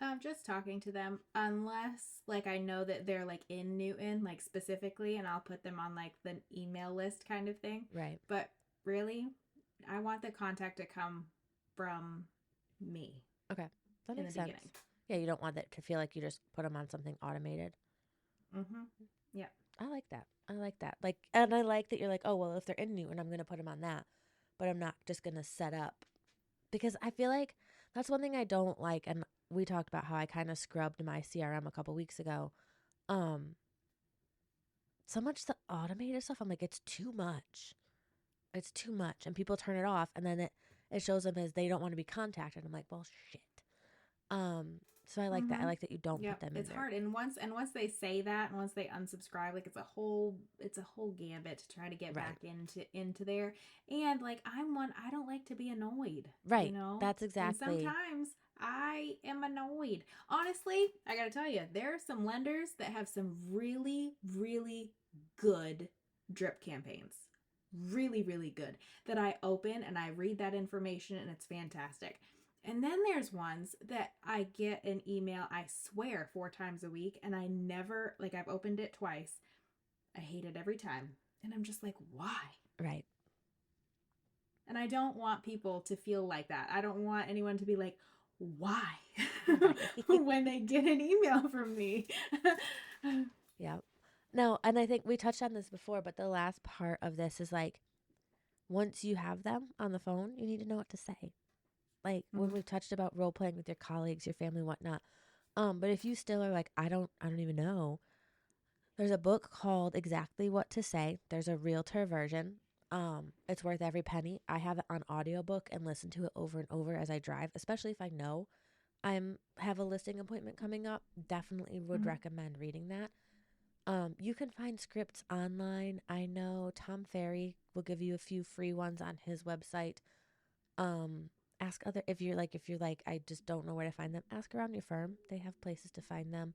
[SPEAKER 3] I'm just talking to them, unless like I know that they're like in Newton, like specifically, and I'll put them on like the email list kind of thing.
[SPEAKER 1] Right.
[SPEAKER 3] But really, I want the contact to come from me.
[SPEAKER 1] Okay. That makes sense. Beginning. Yeah, you don't want that to feel like you just put them on something automated.
[SPEAKER 3] Yeah.
[SPEAKER 1] I like that. Like, and I like that you're like, oh, well, if they're in Newton, I'm going to put them on that. But I'm not just going to set up. Because I feel like that's one thing I don't like. And we talked about how I kind of scrubbed my CRM a couple weeks ago. So much the automated stuff, I'm like, it's too much. It's too much. And people turn it off. And then it shows them as they don't want to be contacted. I'm like, well, shit. So I like that. I like that you don't put them in there.
[SPEAKER 3] It's hard. And once they say that, and once they unsubscribe, like it's a whole gambit to try to get back into there. And like I don't like to be annoyed.
[SPEAKER 1] Right.
[SPEAKER 3] You know?
[SPEAKER 1] That's exactly.
[SPEAKER 3] And sometimes I am annoyed. Honestly, I gotta tell you, there are some lenders that have some really, really good drip campaigns. Really, really good. That I open and I read that information and it's fantastic. And then there's ones that I get an email, I swear, 4 times a week, and I never, like I've opened it twice. I hate it every time. And I'm just like, why?
[SPEAKER 1] Right.
[SPEAKER 3] And I don't want people to feel like that. I don't want anyone to be like, why? When they get an email from me.
[SPEAKER 1] Yeah. No, and I think we touched on this before, but the last part of this is like, once you have them on the phone, you need to know what to say. Like when we've touched about role playing with your colleagues, your family, whatnot. But if you still are like, I don't even know. There's a book called Exactly What to Say. There's a realtor version. It's worth every penny. I have it on audiobook and listen to it over and over as I drive, especially if I know I have a listing appointment coming up. Definitely would recommend reading that. You can find scripts online. I know Tom Ferry will give you a few free ones on his website. Ask other, if you're like, I just don't know where to find them, ask around your firm. They have places to find them.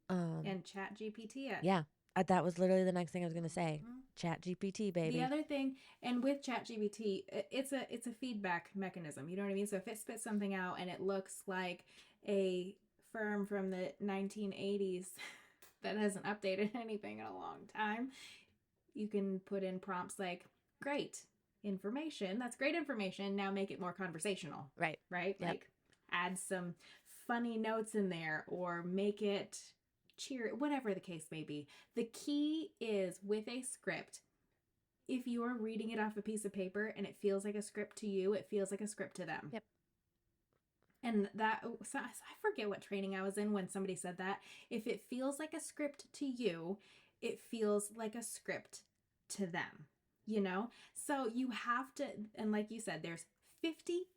[SPEAKER 3] And chat GPT it.
[SPEAKER 1] Yeah. That was literally the next thing I was going to say. Chat GPT, baby.
[SPEAKER 3] The other thing, and with ChatGPT, it's a feedback mechanism. You know what I mean? So if it spits something out and it looks like a firm from the 1980s that hasn't updated anything in a long time, you can put in prompts like, great information. That's great information. Now make it more conversational.
[SPEAKER 1] Right.
[SPEAKER 3] Right?
[SPEAKER 1] Yep.
[SPEAKER 3] Like add some funny notes in there or make it cheer, whatever the case may be. The key is with a script, if you're reading it off a piece of paper and it feels like a script to you, it feels like a script to them.
[SPEAKER 1] Yep.
[SPEAKER 3] And that, so I forget what training I was in when somebody said that. If it feels like a script to you, it feels like a script to them, you know? So you have to, and like you said, there's 50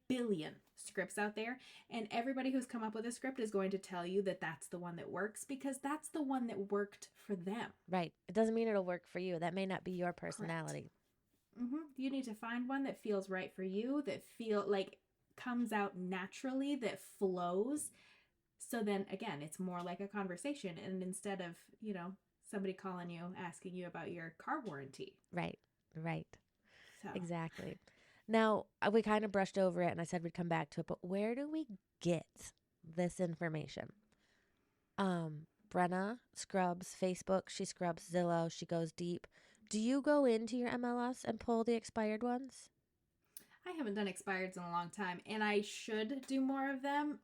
[SPEAKER 3] billion scripts out there, and everybody who's come up with a script is going to tell you that that's the one that works because that's the one that worked for them.
[SPEAKER 1] Right. It doesn't mean it'll work for you. That may not be your personality.
[SPEAKER 3] You need to find one that feels right for you, that comes out naturally, that flows. So then again, it's more like a conversation, and instead of, you know, somebody calling you asking you about your car warranty.
[SPEAKER 1] Right.
[SPEAKER 3] So.
[SPEAKER 1] Exactly. Now, we kind of brushed over it and I said we'd come back to it, but where do we get this information? Brenna scrubs Facebook, she scrubs Zillow, she goes deep. Do you go into your MLS and pull the expired ones?
[SPEAKER 3] I haven't done expireds in a long time, and I should do more of them.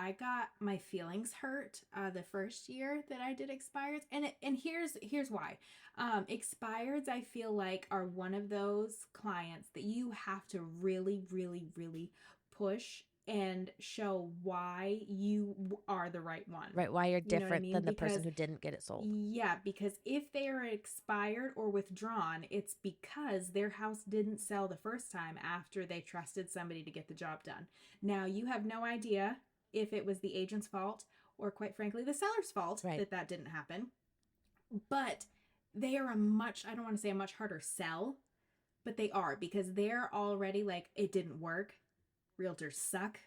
[SPEAKER 3] I got my feelings hurt the first year that I did expireds, and here's why. Expireds, I feel like, are one of those clients that you have to really, really, really push and show why you are the right one.
[SPEAKER 1] Right, why you're different than the
[SPEAKER 3] Because,
[SPEAKER 1] person who didn't get it sold.
[SPEAKER 3] Yeah, because if they are expired or withdrawn, it's because their house didn't sell the first time after they trusted somebody to get the job done. Now, you have no idea if it was the agent's fault or, quite frankly, the seller's fault that didn't happen. But they are I don't want to say a much harder sell, but they are, because they're already like, it didn't work. Realtors suck.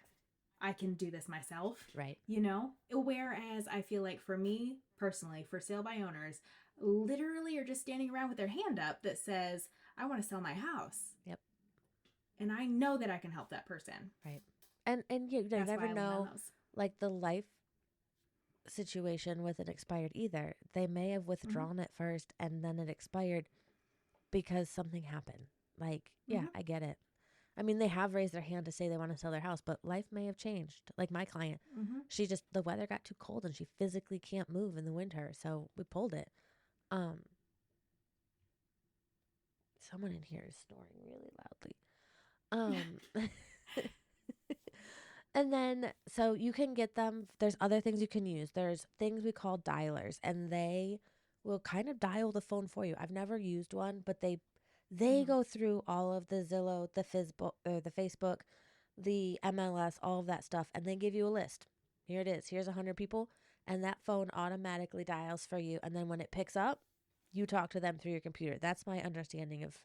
[SPEAKER 3] I can do this myself.
[SPEAKER 1] Right.
[SPEAKER 3] You know? Whereas I feel like for me personally, for sale by owners, literally are just standing around with their hand up that says, I want to sell my house.
[SPEAKER 1] Yep.
[SPEAKER 3] And I know that I can help that person.
[SPEAKER 1] Right. And you never know, like, the life situation with an expired either. They may have withdrawn it first and then it expired because something happened. Like, yeah, I get it. I mean, they have raised their hand to say they want to sell their house, but life may have changed. Like my client, she just, the weather got too cold and she physically can't move in the winter. So we pulled it. Someone in here is snoring really loudly. And then, so you can get them. There's other things you can use. There's things we call dialers, and they will kind of dial the phone for you. I've never used one, but they go through all of the Zillow, the Facebook, the MLS, all of that stuff, and they give you a list. Here it is. Here's 100 people, and that phone automatically dials for you. And then when it picks up, you talk to them through your computer. That's my understanding of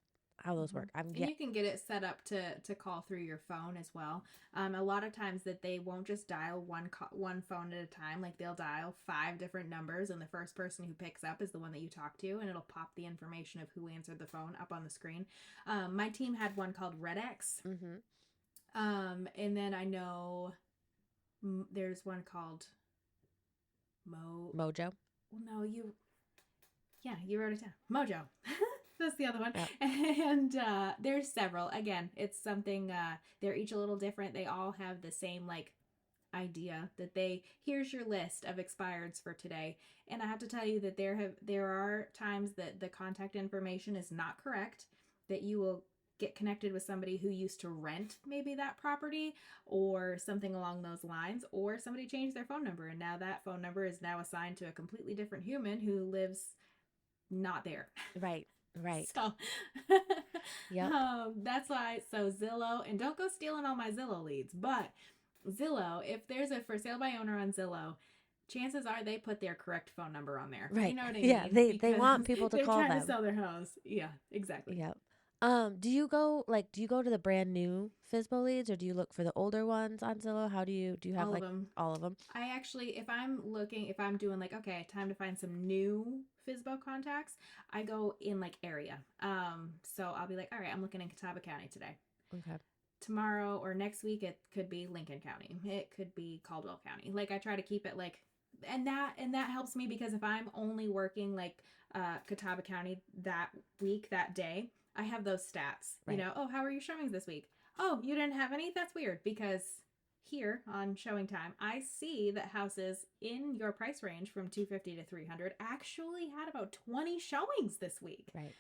[SPEAKER 1] how those work.
[SPEAKER 3] And you can get it set up to call through your phone as well. A lot of times that they won't just dial one phone at a time. Like they'll dial 5 different numbers, and the first person who picks up is the one that you talk to, and it'll pop the information of who answered the phone up on the screen. My team had one called RedX. And then I know there's one called
[SPEAKER 1] Mojo.
[SPEAKER 3] Well, no, you wrote it down. Mojo. That's the other one.
[SPEAKER 1] Yep.
[SPEAKER 3] And there's several. Again, it's something, they're each a little different. They all have the same, like, idea that here's your list of expireds for today. And I have to tell you that there are times that the contact information is not correct, that you will get connected with somebody who used to rent maybe that property or something along those lines, or somebody changed their phone number, and now that phone number is now assigned to a completely different human who lives not there.
[SPEAKER 1] Right.
[SPEAKER 3] So,
[SPEAKER 1] yep.
[SPEAKER 3] That's why. So Zillow, and don't go stealing all my Zillow leads, but Zillow, if there's a for sale by owner on Zillow, chances are they put their correct phone number on there.
[SPEAKER 1] Right.
[SPEAKER 3] You know what I
[SPEAKER 1] mean? Yeah, they want people to call them.
[SPEAKER 3] They're trying to sell their house. Yeah, exactly.
[SPEAKER 1] Yep. Do you go to the brand new Fizbo leads, or do you look for the older ones on Zillow? How do you have
[SPEAKER 3] All of
[SPEAKER 1] like
[SPEAKER 3] them.
[SPEAKER 1] all of them?
[SPEAKER 3] I actually, if I'm doing like, okay, time to find some new Fizbo contacts, I go in like area. So I'll be like, all right, I'm looking in Catawba County today.
[SPEAKER 1] Okay.
[SPEAKER 3] Tomorrow or next week, it could be Lincoln County. It could be Caldwell County. Like I try to keep it like, and that helps me because if I'm only working like Catawba County that week, that day, I have those stats.
[SPEAKER 1] Right.
[SPEAKER 3] Oh, how are your showings this week? Oh, you didn't have any? That's weird because here on showing time, I see that houses in your price range from 250 to 300 actually had about 20 showings this week.
[SPEAKER 1] Right.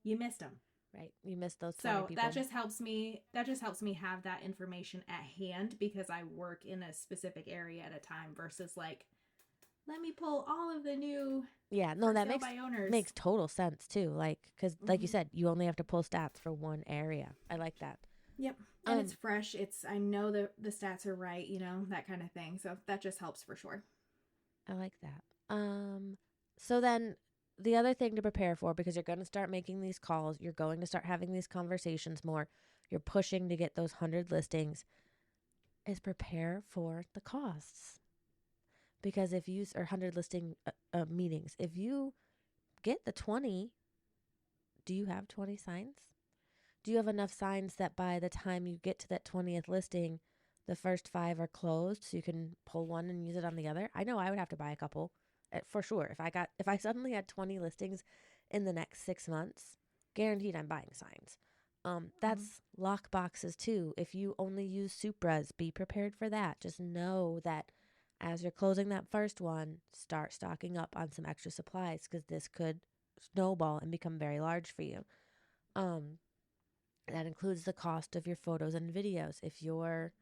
[SPEAKER 3] You missed them.
[SPEAKER 1] Right. You missed those 20
[SPEAKER 3] So
[SPEAKER 1] people.
[SPEAKER 3] that just helps me have that information at hand because I work in a specific area at a time versus like, let me pull all of the new
[SPEAKER 1] that makes total sense too. Like, because like you said, you only have to pull stats for one area. I like that.
[SPEAKER 3] Yep. And it's fresh. I know the stats are right, that kind of thing. So that just helps for sure.
[SPEAKER 1] I like that. So then the other thing to prepare for, because you're going to start making these calls, you're going to start having these conversations more, you're pushing to get those 100 listings, is prepare for the costs. Because if you, or 100 listing meetings, if you get the 20, do you have 20 signs? Do you have enough signs that by the time you get to that 20th listing, the first 5 are closed so you can pull one and use it on the other? I know I would have to buy a couple for sure. If I suddenly had 20 listings in the next 6 months, guaranteed I'm buying signs. That's lock boxes too. If you only use Supras, be prepared for that. Just know that as you're closing that first one, start stocking up on some extra supplies because this could snowball and become very large for you. That includes the cost of your photos and videos. If you're,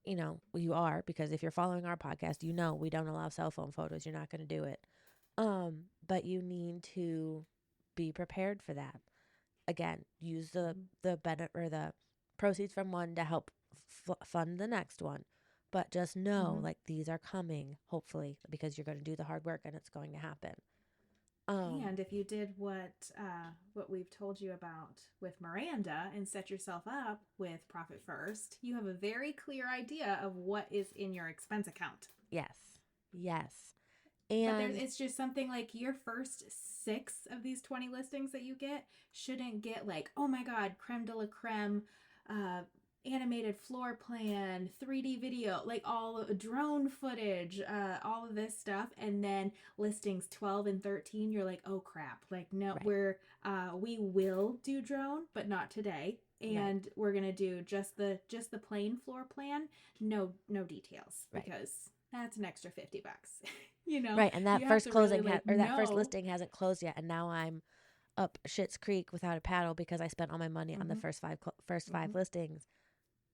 [SPEAKER 1] you are, because if you're following our podcast, we don't allow cell phone photos. You're not going to do it. But you need to be prepared for that. Again, use the benefit or the proceeds from one to help fund the next one. But just know, like, these are coming, hopefully, because you're going to do the hard work and it's going to happen.
[SPEAKER 3] And if you did what we've told you about with Miranda and set yourself up with Profit First, you have a very clear idea of what is in your expense account.
[SPEAKER 1] Yes.
[SPEAKER 3] And but it's just something like your first 6 of these 20 listings that you get shouldn't get like, oh my God, creme de la creme, animated floor plan, 3D video, like all drone footage, all of this stuff. And then listings 12 and 13, you're like, oh crap. Like, no, right. We will do drone, but not today. And we're going to do just the plain floor plan. No details because that's an extra $50.
[SPEAKER 1] Right. And that first closing really, that first listing hasn't closed yet. And now I'm up Schitt's Creek without a paddle because I spent all my money on the first 5 listings.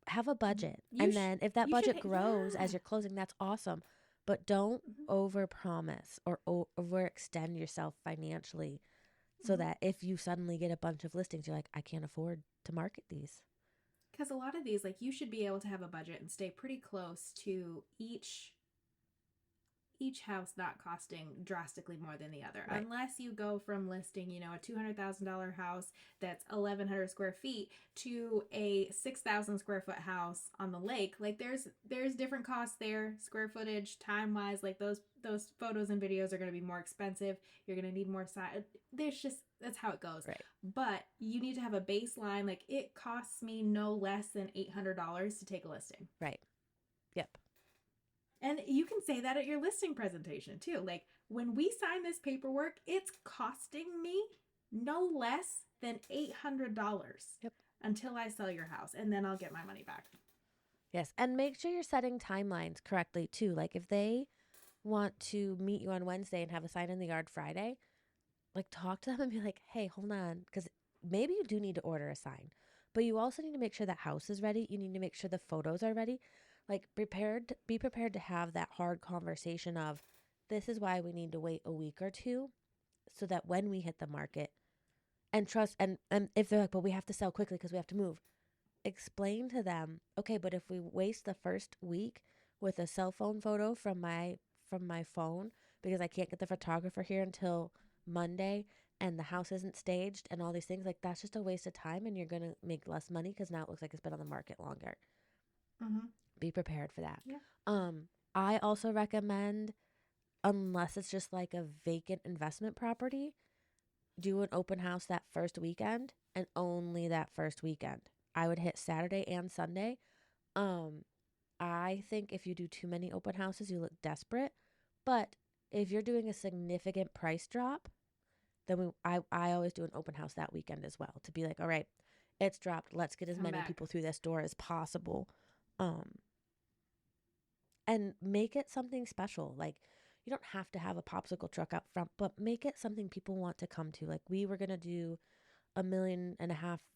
[SPEAKER 1] Have a budget. And then if that budget grows as you're closing, that's awesome. But don't overpromise or overextend yourself financially so that if you suddenly get a bunch of listings, you're like, I can't afford to market these.
[SPEAKER 3] Because a lot of these, like, you should be able to have a budget and stay pretty close to each house not costing drastically more than the other. Right. Unless you go from listing, a $200,000 house that's 1,100 square feet to a 6,000 square foot house on the lake. Like there's different costs there, square footage, time wise. Like those photos and videos are going to be more expensive. You're going to need more size. That's how it goes.
[SPEAKER 1] Right.
[SPEAKER 3] But you need to have a baseline. Like it costs me no less than $800 to take a listing.
[SPEAKER 1] Right. Yep.
[SPEAKER 3] And you can say that at your listing presentation too. Like when we sign this paperwork, it's costing me no less than $800 until I sell your house. And then I'll get my money back.
[SPEAKER 1] Yes. And make sure you're setting timelines correctly too. Like if they want to meet you on Wednesday and have a sign in the yard Friday, like talk to them and be like, hey, hold on. Because maybe you do need to order a sign, but you also need to make sure the house is ready. You need to make sure the photos are ready. Like be prepared to have that hard conversation of this is why we need to wait a week or two so that when we hit the market and trust and if they're like, but we have to sell quickly because we have to move, explain to them, okay, but if we waste the first week with a cell phone photo from my phone because I can't get the photographer here until Monday and the house isn't staged and all these things, like that's just a waste of time and you're going to make less money because now it looks like it's been on the market longer.
[SPEAKER 3] Mm-hmm.
[SPEAKER 1] Be prepared for that.
[SPEAKER 3] Yeah.
[SPEAKER 1] I also recommend, unless it's just like a vacant investment property, do an open house that first weekend and only that first weekend. I would hit Saturday and Sunday. I think if you do too many open houses, you look desperate. But if you're doing a significant price drop, then I always do an open house that weekend as well to be like, all right, it's dropped. Let's get as
[SPEAKER 3] Come
[SPEAKER 1] many
[SPEAKER 3] back.
[SPEAKER 1] people through this door as possible. And make it something special. Like, you don't have to have a popsicle truck out front, but make it something people want to come to. Like, we were going to do 1.5 million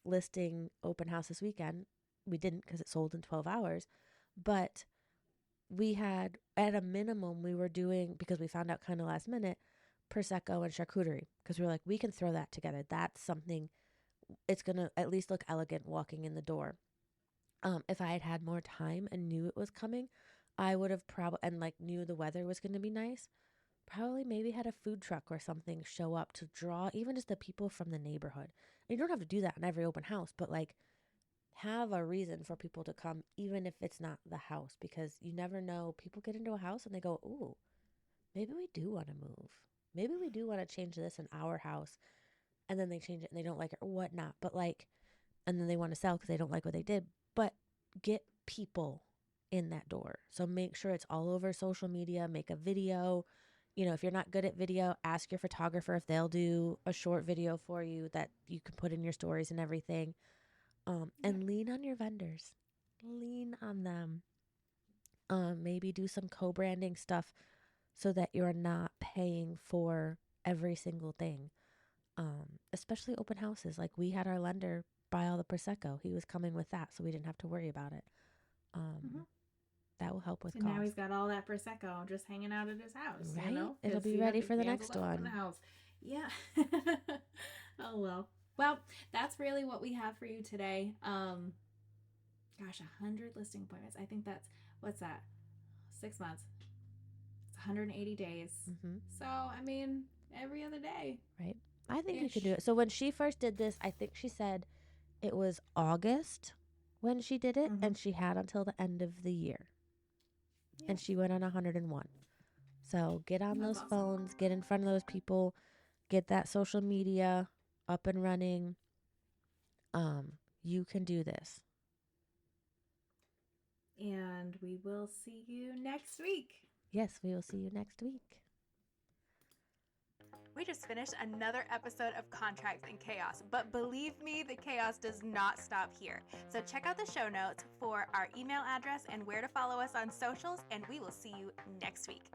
[SPEAKER 1] listing open house this weekend. We didn't because it sold in 12 hours. But we had, at a minimum, we were doing, because we found out kind of last minute, Prosecco and charcuterie. Because we were like, we can throw that together. That's something, it's going to at least look elegant walking in the door. If I had had more time and knew it was coming, I would have probably, and like knew the weather was going to be nice, probably maybe had a food truck or something show up to draw even just the people from the neighborhood. And you don't have to do that in every open house, but like have a reason for people to come, even if it's not the house, because you never know. People get into a house and they go, ooh, maybe we do want to move. Maybe we do want to change this in our house. And then they change it and they don't like it or whatnot. But like, and then they want to sell because they don't like what they did. But get people in that door. So make sure it's all over social media. Make a video. You know, if you're not good at video, ask your photographer if they'll do a short video for you that you can put in your stories and everything. And lean on your vendors. Lean on them. Maybe do some co-branding stuff so that you're not paying for every single thing. Especially open houses. Like, we had our lender buy all the Prosecco. He was coming with that, so we didn't have to worry about it. That will help with
[SPEAKER 3] So
[SPEAKER 1] cost.
[SPEAKER 3] now he's got all that Prosecco just hanging out at his house.
[SPEAKER 1] Right?
[SPEAKER 3] You know?
[SPEAKER 1] It'll
[SPEAKER 3] 'Cause
[SPEAKER 1] be
[SPEAKER 3] he
[SPEAKER 1] ready
[SPEAKER 3] had
[SPEAKER 1] for the
[SPEAKER 3] candles
[SPEAKER 1] next
[SPEAKER 3] up
[SPEAKER 1] one.
[SPEAKER 3] in the house. Yeah. Oh, well. Well, that's really what we have for you today. Gosh, 100 listing appointments. I think that's, what's that? 6 months. It's 180 days.
[SPEAKER 1] Mm-hmm.
[SPEAKER 3] So, I mean, every other day.
[SPEAKER 1] Right? I think you could do it. So when she first did this, I think she said it was August when she did it, and she had until the end of the year. Yeah. And she went on 101. So get on those phones, get in front of those people, get that social media up and running. You can do this.
[SPEAKER 3] And we will see you next week.
[SPEAKER 1] Yes, we will see you next week.
[SPEAKER 2] We just finished another episode of Contracts and Chaos, but believe me, the chaos does not stop here. So check out the show notes for our email address and where to follow us on socials, and we will see you next week.